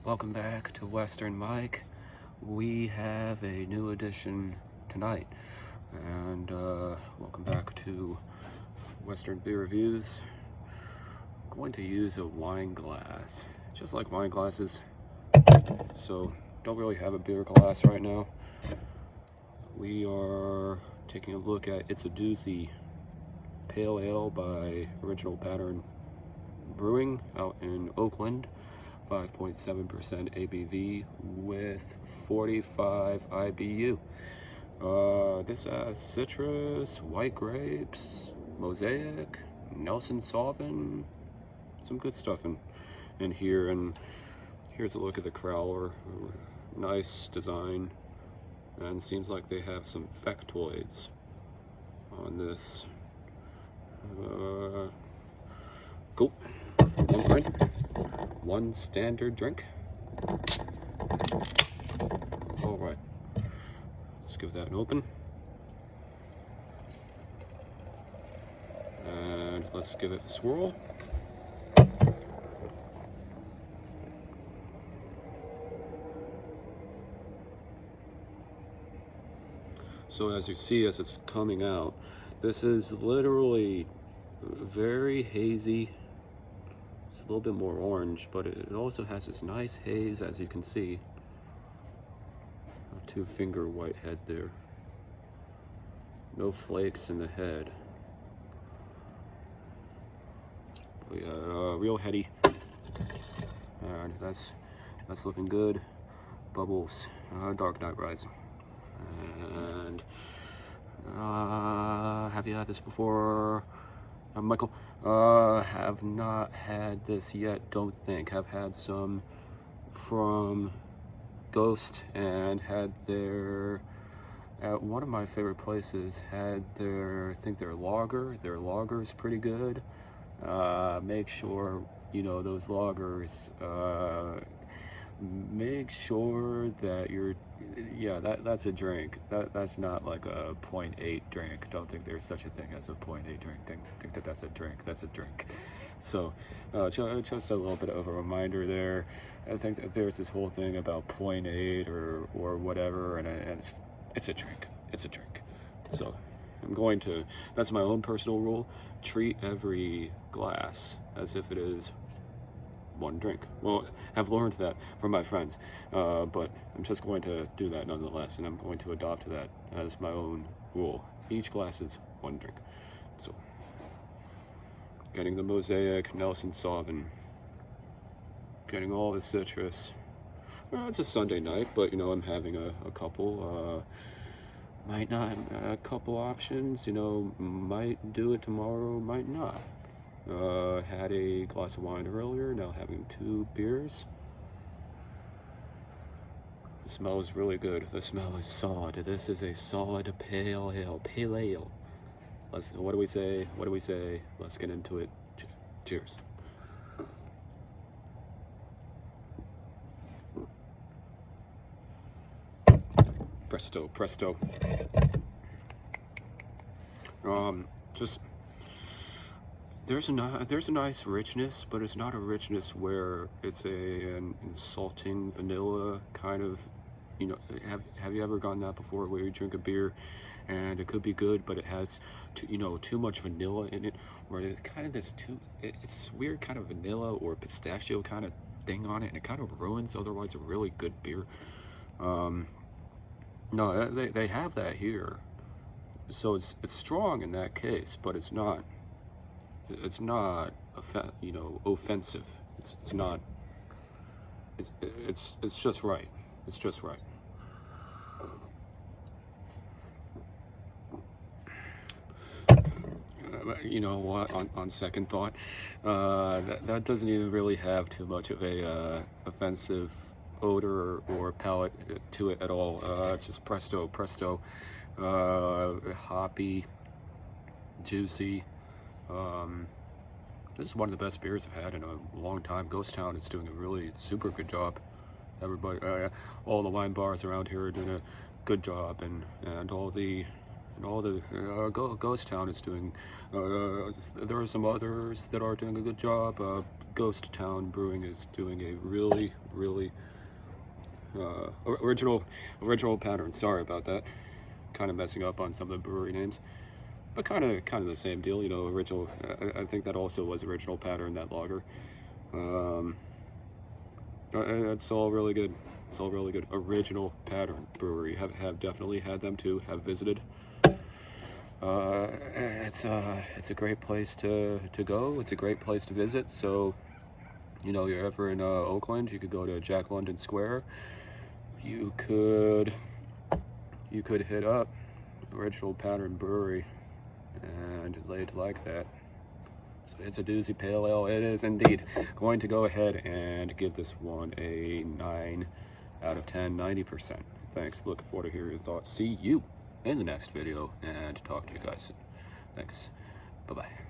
Welcome back to Western Mike. We have a new edition tonight, and welcome back to Western Beer Reviews. I'm going to use a wine glass, just like wine glasses, so don't really have a beer glass right now. We are taking a look at It's a Doozie Pale Ale by Original Pattern Brewing out in Oakland. 5.7% ABV with 45 IBU. This has citrus, white grapes, mosaic, Nelson Sauvin, some good stuff in here. And here's a look at the crowler. Nice design, and seems like they have some factoids on this. Cool. One standard drink. All right, let's give that an open, and let's give it a swirl. So as you see, as it's coming out, this is literally very hazy. It's a little bit more orange, but it also has this nice haze, as you can see. A two-finger white head there. No flakes in the head. But yeah, real heady. And that's looking good. Bubbles. Dark Knight Rising. And have you had this before? Michael? Have not had this yet, don't think. Have had some from Ghost, and had their, at one of my favorite places, had their, I think their lager. Their lager is pretty good. Make sure, you know, those lagers, make sure that you're, yeah, that's a drink. That's not like a 0.8 drink. Don't think there's such a thing as a 0.8 drink. Think that that's a drink. That's a drink. So just a little bit of a reminder there. I think that there's this whole thing about 0.8 or whatever, and it's a drink. It's a drink. So I'm going to, that's my own personal rule, treat every glass as if it is one drink. Well, I've learned that from my friends, but I'm just going to do that nonetheless, and I'm going to adopt that as my own rule. Each glass is one drink. So, getting the mosaic, Nelson Sauvin, getting all the citrus. It's a Sunday night, but you know, I'm having a couple. Might not, a couple options, you know, might do it tomorrow, might not. Had a glass of wine earlier, now having 2 beers. The smell is really good. The smell is solid. This is a solid pale ale. Pale ale. What do we say? What do we say? Let's get into it. Cheers. Presto, presto. Just there's a nice richness, but it's not a richness where it's an insulting vanilla kind of, you know. Have you ever gotten that before, where you drink a beer and it could be good, but it has too much vanilla in it, where it's kind of this it's weird kind of vanilla or pistachio kind of thing on it, and it kind of ruins otherwise a really good beer. No, they have that here, so it's strong in that case, but it's not offensive. It's not, it's just right. It's just right. You know what, on second thought, that doesn't even really have too much of a offensive odor or palate to it at all. It's just presto, hoppy, juicy. This is one of the best beers I've had in a long time. Ghost Town is doing a really super good job. Everybody, all the wine bars around here are doing a good job, and all the Ghost Town is doing. There are some others that are doing a good job. Ghost Town Brewing is doing a really original pattern. Sorry about that. Kind of messing up on some of the brewery names, but kind of the same deal, you know. Original. I think that also was original pattern, that lager. It's all really good. It's all really good. Original Pattern Brewery. Have definitely had them too. Have visited. It's a great place to go. It's a great place to visit. So, you know, you're ever in Oakland, you could go to Jack London Square. You could hit up Original Pattern Brewery and they'd like that. So it's a Doozie Pale Ale. It is indeed. Going to go ahead and give this one a 9 out of 10, 90%. Thanks. Looking forward to hearing your thoughts. See you in the next video and talk to you guys soon. Thanks. Bye-bye.